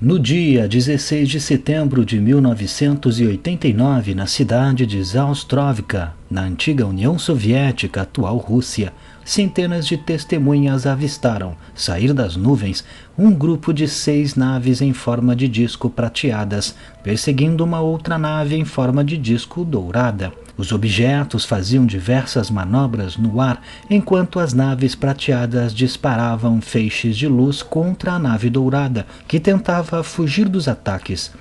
No dia 16 de setembro de 1989, na cidade de Zaostrovka, na antiga União Soviética, atual Rússia, centenas de testemunhas avistaram, sair das nuvens, um grupo de 6 naves em forma de disco prateadas, perseguindo uma outra nave em forma de disco dourada. Os objetos faziam diversas manobras no ar, enquanto as naves prateadas disparavam feixes de luz contra a nave dourada, que tentava fugir dos ataques.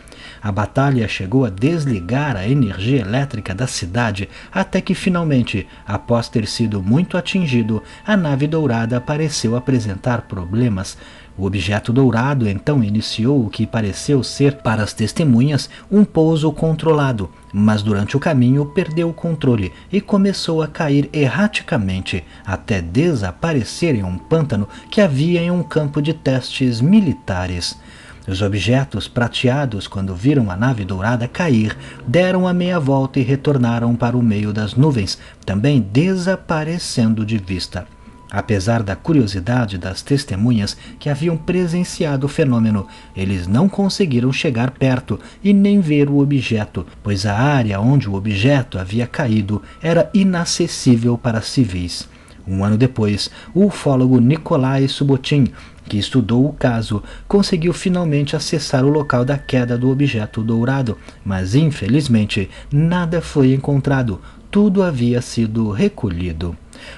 A batalha chegou a desligar a energia elétrica da cidade, até que finalmente, após ter sido muito atingido, a nave dourada pareceu apresentar problemas. O objeto dourado então iniciou o que pareceu ser, para as testemunhas, um pouso controlado, mas durante o caminho perdeu o controle e começou a cair erraticamente, até desaparecer em um pântano que havia em um campo de testes militares. Os objetos prateados, quando viram a nave dourada cair, deram a meia volta e retornaram para o meio das nuvens, também desaparecendo de vista. Apesar da curiosidade das testemunhas que haviam presenciado o fenômeno, eles não conseguiram chegar perto e nem ver o objeto, pois a área onde o objeto havia caído era inacessível para civis. Um ano depois, o ufólogo Nikolai Subotin, que estudou o caso, conseguiu finalmente acessar o local da queda do objeto dourado, mas infelizmente nada foi encontrado, tudo havia sido recolhido.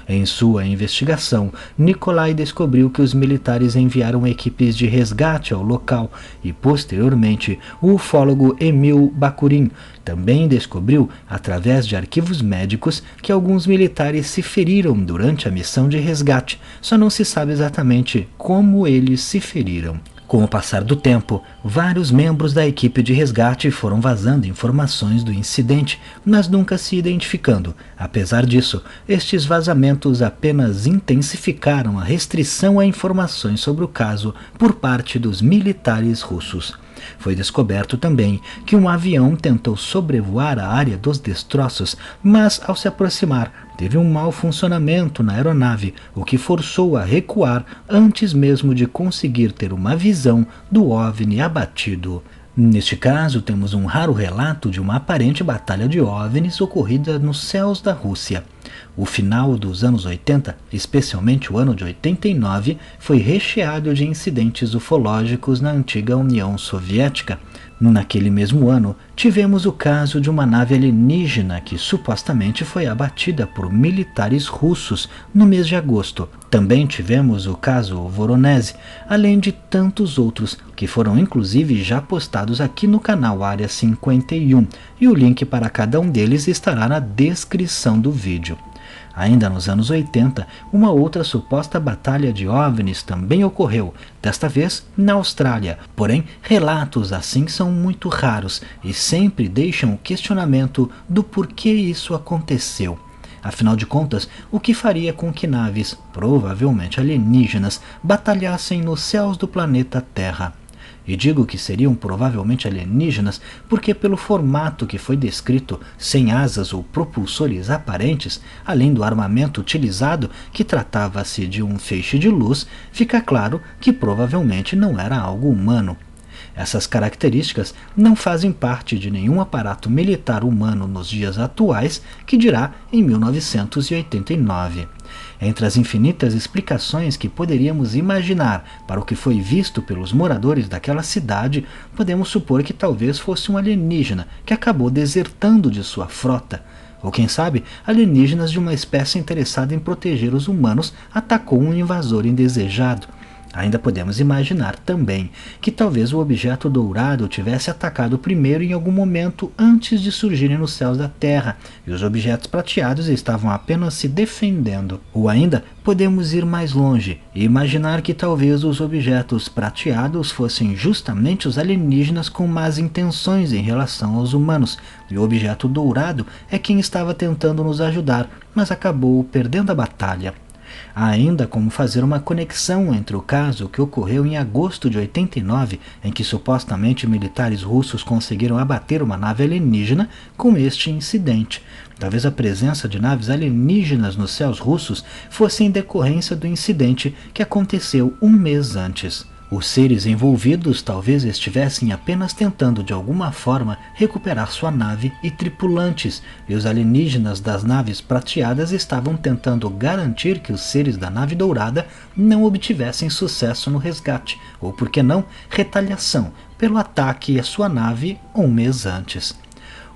Em sua investigação, Nikolai descobriu que os militares enviaram equipes de resgate ao local e, posteriormente, o ufólogo Emil Bakurin também descobriu, através de arquivos médicos, que alguns militares se feriram durante a missão de resgate, só não se sabe exatamente como eles se feriram. Com o passar do tempo, vários membros da equipe de resgate foram vazando informações do incidente, mas nunca se identificando. Apesar disso, estes vazamentos apenas intensificaram a restrição a informações sobre o caso por parte dos militares russos. Foi descoberto também que um avião tentou sobrevoar a área dos destroços, mas ao se aproximar, teve um mau funcionamento na aeronave, o que forçou a recuar antes mesmo de conseguir ter uma visão do OVNI abatido. Neste caso, temos um raro relato de uma aparente batalha de OVNIs ocorrida nos céus da Rússia. O final dos anos 80, especialmente o ano de 89, foi recheado de incidentes ufológicos na antiga União Soviética. Naquele mesmo ano, tivemos o caso de uma nave alienígena que supostamente foi abatida por militares russos no mês de agosto. Também tivemos o caso Voronezh, além de tantos outros que foram inclusive já postados aqui no canal Área 51, e o link para cada um deles estará na descrição do vídeo. Ainda nos anos 80, uma outra suposta batalha de OVNIs também ocorreu, desta vez na Austrália. Porém, relatos assim são muito raros e sempre deixam o questionamento do porquê isso aconteceu. Afinal de contas, o que faria com que naves, provavelmente alienígenas, batalhassem nos céus do planeta Terra? E digo que seriam provavelmente alienígenas porque, pelo formato que foi descrito, sem asas ou propulsores aparentes, além do armamento utilizado, que tratava-se de um feixe de luz, fica claro que provavelmente não era algo humano. Essas características não fazem parte de nenhum aparato militar humano nos dias atuais, que dirá em 1989. Entre as infinitas explicações que poderíamos imaginar para o que foi visto pelos moradores daquela cidade, podemos supor que talvez fosse um alienígena que acabou desertando de sua frota. Ou quem sabe, alienígenas de uma espécie interessada em proteger os humanos atacou um invasor indesejado. Ainda podemos imaginar também que talvez o objeto dourado tivesse atacado primeiro em algum momento antes de surgirem nos céus da Terra, e os objetos prateados estavam apenas se defendendo. Ou ainda podemos ir mais longe e imaginar que talvez os objetos prateados fossem justamente os alienígenas com más intenções em relação aos humanos, e o objeto dourado é quem estava tentando nos ajudar, mas acabou perdendo a batalha. Há ainda como fazer uma conexão entre o caso que ocorreu em agosto de 89, em que supostamente militares russos conseguiram abater uma nave alienígena, com este incidente. Talvez a presença de naves alienígenas nos céus russos fosse em decorrência do incidente que aconteceu um mês antes. Os seres envolvidos talvez estivessem apenas tentando de alguma forma recuperar sua nave e tripulantes, e os alienígenas das naves prateadas estavam tentando garantir que os seres da nave dourada não obtivessem sucesso no resgate, ou por que não, retaliação pelo ataque à sua nave um mês antes.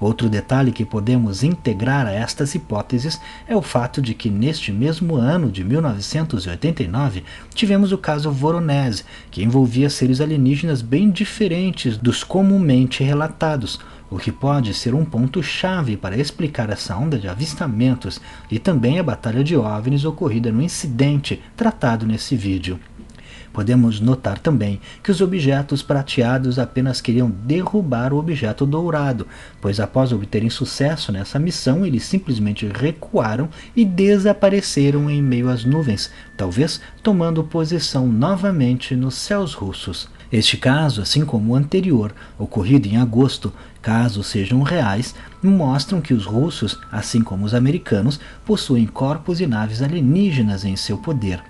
Outro detalhe que podemos integrar a estas hipóteses é o fato de que neste mesmo ano de 1989 tivemos o caso Voronezh, que envolvia seres alienígenas bem diferentes dos comumente relatados, o que pode ser um ponto-chave para explicar essa onda de avistamentos e também a batalha de OVNIs ocorrida no incidente tratado nesse vídeo. Podemos notar também que os objetos prateados apenas queriam derrubar o objeto dourado, pois após obterem sucesso nessa missão, eles simplesmente recuaram e desapareceram em meio às nuvens, talvez tomando posição novamente nos céus russos. Este caso, assim como o anterior, ocorrido em agosto, caso sejam reais, mostram que os russos, assim como os americanos, possuem corpos e naves alienígenas em seu poder.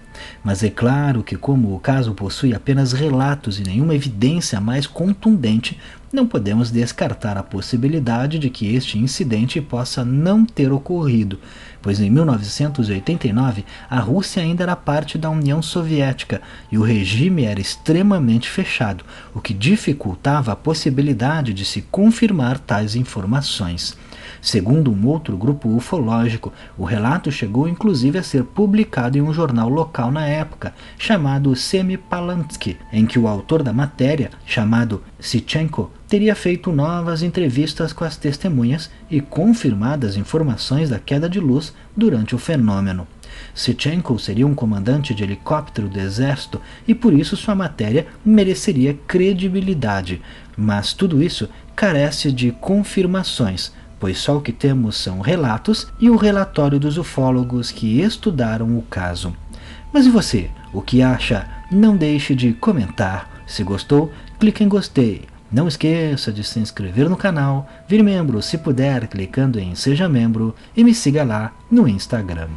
Mas é claro que, como o caso possui apenas relatos e nenhuma evidência mais contundente, não podemos descartar a possibilidade de que este incidente possa não ter ocorrido, pois em 1989 a Rússia ainda era parte da União Soviética e o regime era extremamente fechado, o que dificultava a possibilidade de se confirmar tais informações. Segundo um outro grupo ufológico, o relato chegou inclusive a ser publicado em um jornal local na época, chamado Semipalatsky, em que o autor da matéria, chamado Sitchenko, teria feito novas entrevistas com as testemunhas e confirmado as informações da queda de luz durante o fenômeno. Sitchenko seria um comandante de helicóptero do exército e por isso sua matéria mereceria credibilidade, mas tudo isso carece de confirmações, pois só o que temos são relatos e o relatório dos ufólogos que estudaram o caso. Mas e você? O que acha? Não deixe de comentar. Se gostou, clique em gostei. Não esqueça de se inscrever no canal, vir membro se puder clicando em Seja Membro e me siga lá no Instagram.